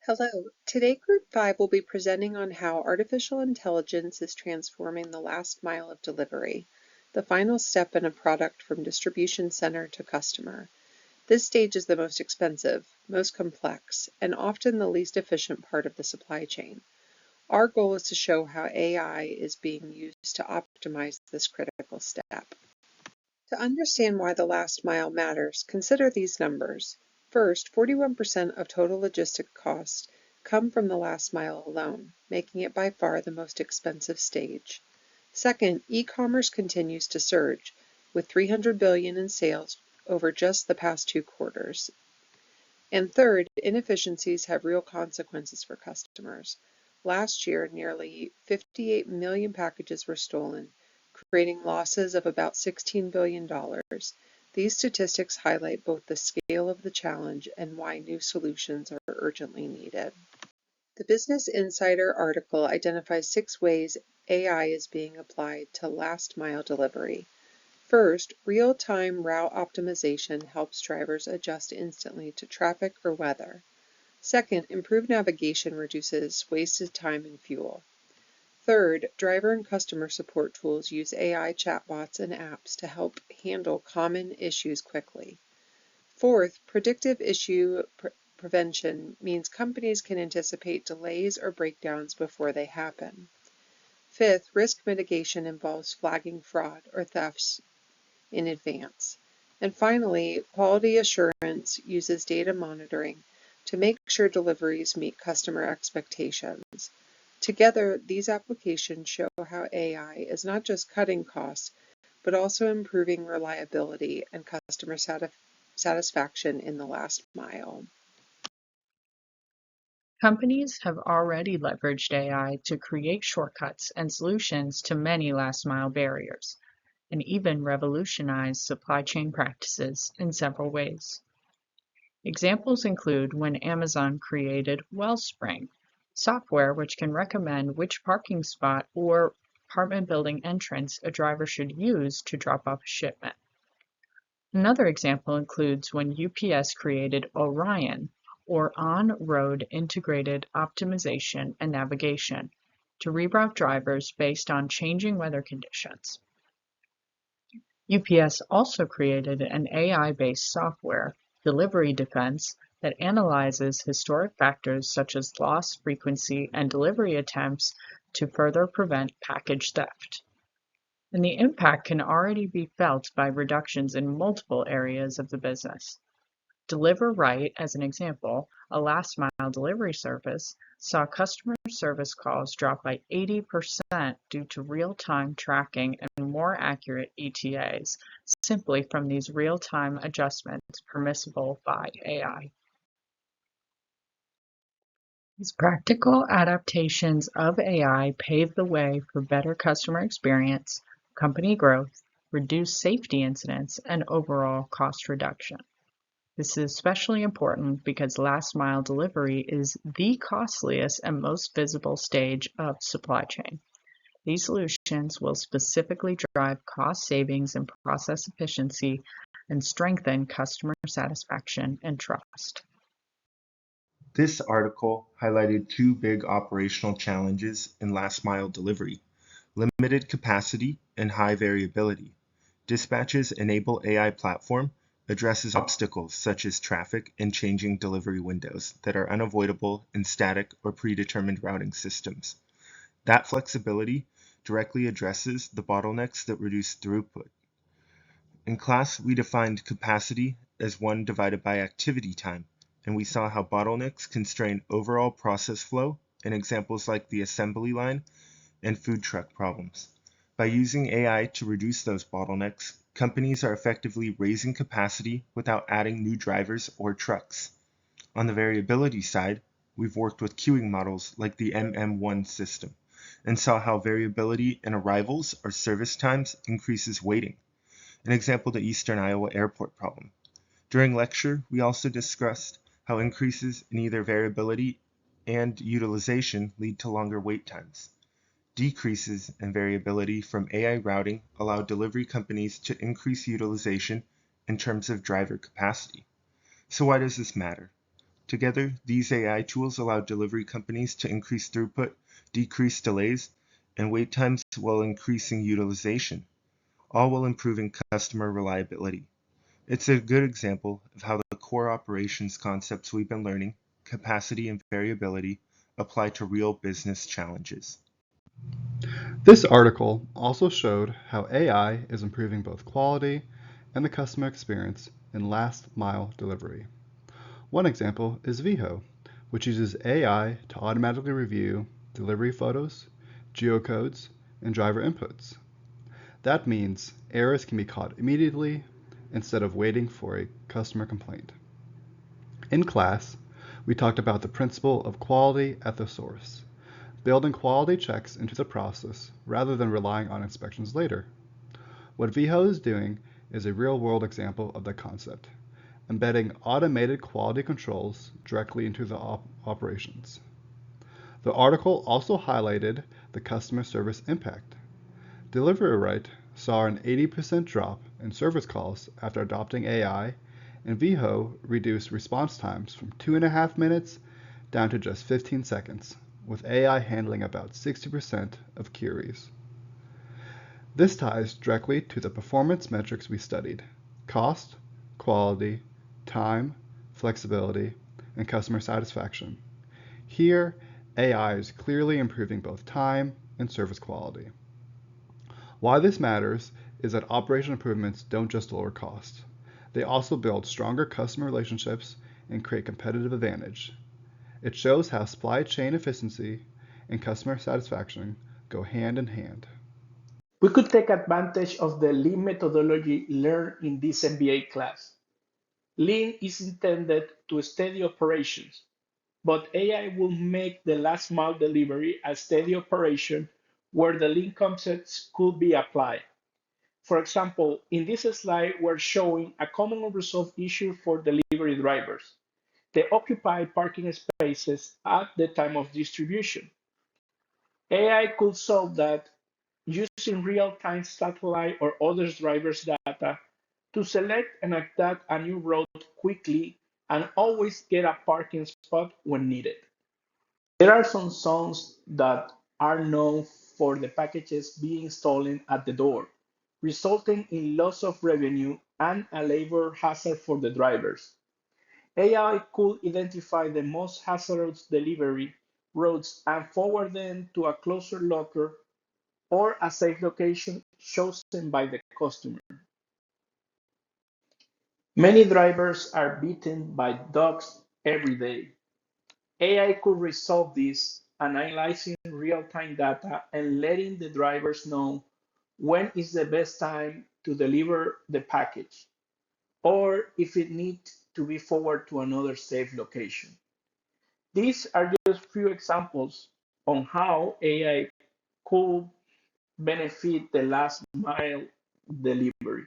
Hello, today Group 5 will be presenting on how artificial intelligence is transforming the last mile of delivery, the final step in a product from distribution center to customer. This stage is the most expensive, most complex, and often the least efficient part of the supply chain. Our goal is to show how AI is being used to optimize this critical step. To understand why the last mile matters, consider these numbers. First, 41% of total logistic costs come from the last mile alone, making it by far the most expensive stage. Second, e-commerce continues to surge, with $300 billion in sales over just the past 2 quarters. And third, inefficiencies have real consequences for customers. Last year, nearly 58 million packages were stolen, creating losses of about $16 billion. These statistics highlight both the scale of the challenge and why new solutions are urgently needed. The Business Insider article identifies 6 ways AI is being applied to last mile delivery. First, real-time route optimization helps drivers adjust instantly to traffic or weather. Second, improved navigation reduces wasted time and fuel. Third, driver and customer support tools use AI chatbots and apps to help handle common issues quickly. Fourth, predictive issue prevention means companies can anticipate delays or breakdowns before they happen. Fifth, risk mitigation involves flagging fraud or thefts in advance. And finally, quality assurance uses data monitoring to make sure deliveries meet customer expectations. Together, these applications show how AI is not just cutting costs, but also improving reliability and customer satisfaction in the last mile. Companies have already leveraged AI to create shortcuts and solutions to many last-mile barriers, and even revolutionize supply chain practices in several ways. Examples include when Amazon created Wellspring, software which can recommend which parking spot or apartment building entrance a driver should use to drop off a shipment. Another example includes when UPS created Orion, or on-road integrated optimization and navigation, to reroute drivers based on changing weather conditions. UPS also created an AI-based software, Delivery Defense, that analyzes historic factors such as loss frequency and delivery attempts to further prevent package theft. And the impact can already be felt by reductions in multiple areas of the business. Deliver Right, as an example, a last-mile delivery service, saw customer service calls drop by 80% due to real-time tracking and more accurate ETAs, simply from these real-time adjustments permissible by AI. These practical adaptations of AI pave the way for better customer experience, company growth, reduced safety incidents, and overall cost reduction. This is especially important because last mile delivery is the costliest and most visible stage of supply chain. These solutions will specifically drive cost savings and process efficiency and strengthen customer satisfaction and trust. This article highlighted 2 big operational challenges in last mile delivery: limited capacity and high variability. Dispatch's Enable AI platform addresses obstacles such as traffic and changing delivery windows that are unavoidable in static or predetermined routing systems. That flexibility directly addresses the bottlenecks that reduce throughput. In class, we defined capacity as 1 divided by activity time, and we saw how bottlenecks constrain overall process flow in examples like the assembly line and food truck problems. By using AI to reduce those bottlenecks, companies are effectively raising capacity without adding new drivers or trucks. On the variability side, we've worked with queuing models like the MM1 system and saw how variability in arrivals or service times increases waiting. An example, the Eastern Iowa Airport problem. During lecture, we also discussed how increases in either variability and utilization lead to longer wait times. Decreases in variability from AI routing allow delivery companies to increase utilization in terms of driver capacity. So why does this matter? Together, these AI tools allow delivery companies to increase throughput, decrease delays, and wait times while increasing utilization, all while improving customer reliability. It's a good example of how the core operations concepts we've been learning, capacity and variability, apply to real business challenges. This article also showed how AI is improving both quality and the customer experience in last mile delivery. One example is Viho, which uses AI to automatically review delivery photos, geocodes, and driver inputs. That means errors can be caught immediately instead of waiting for a customer complaint. In class, we talked about the principle of quality at the source, building quality checks into the process rather than relying on inspections later. What Viho is doing is a real-world example of that concept, embedding automated quality controls directly into the operations. The article also highlighted the customer service impact. DeliveryRight saw an 80% drop in service calls after adopting AI, and Viho reduced response times from 2.5 minutes down to just 15 seconds, with AI handling about 60% of queries. This ties directly to the performance metrics we studied: cost, quality, time, flexibility, and customer satisfaction. Here, AI is clearly improving both time and service quality. Why this matters is that operational improvements don't just lower costs. They also build stronger customer relationships and create competitive advantage. It shows how supply chain efficiency and customer satisfaction go hand in hand. We could take advantage of the Lean methodology learned in this MBA class. Lean is intended to steady operations, but AI will make the last mile delivery a steady operation where the Lean concepts could be applied. For example, in this slide, we're showing a common unresolved issue for delivery drivers: the occupied parking spaces at the time of distribution. AI could solve that using real-time satellite or other drivers' data to select and adapt a new route quickly and always get a parking spot when needed. There are some zones that are known for the packages being stolen at the door, resulting in loss of revenue and a labor hazard for the drivers. AI could identify the most hazardous delivery routes and forward them to a closer locker or a safe location chosen by the customer. Many drivers are bitten by dogs every day. AI could resolve this, analyzing real-time data and letting the drivers know when is the best time to deliver the package, or if it needs to be forwarded to another safe location. These are just few examples on how AI could benefit the last mile delivery.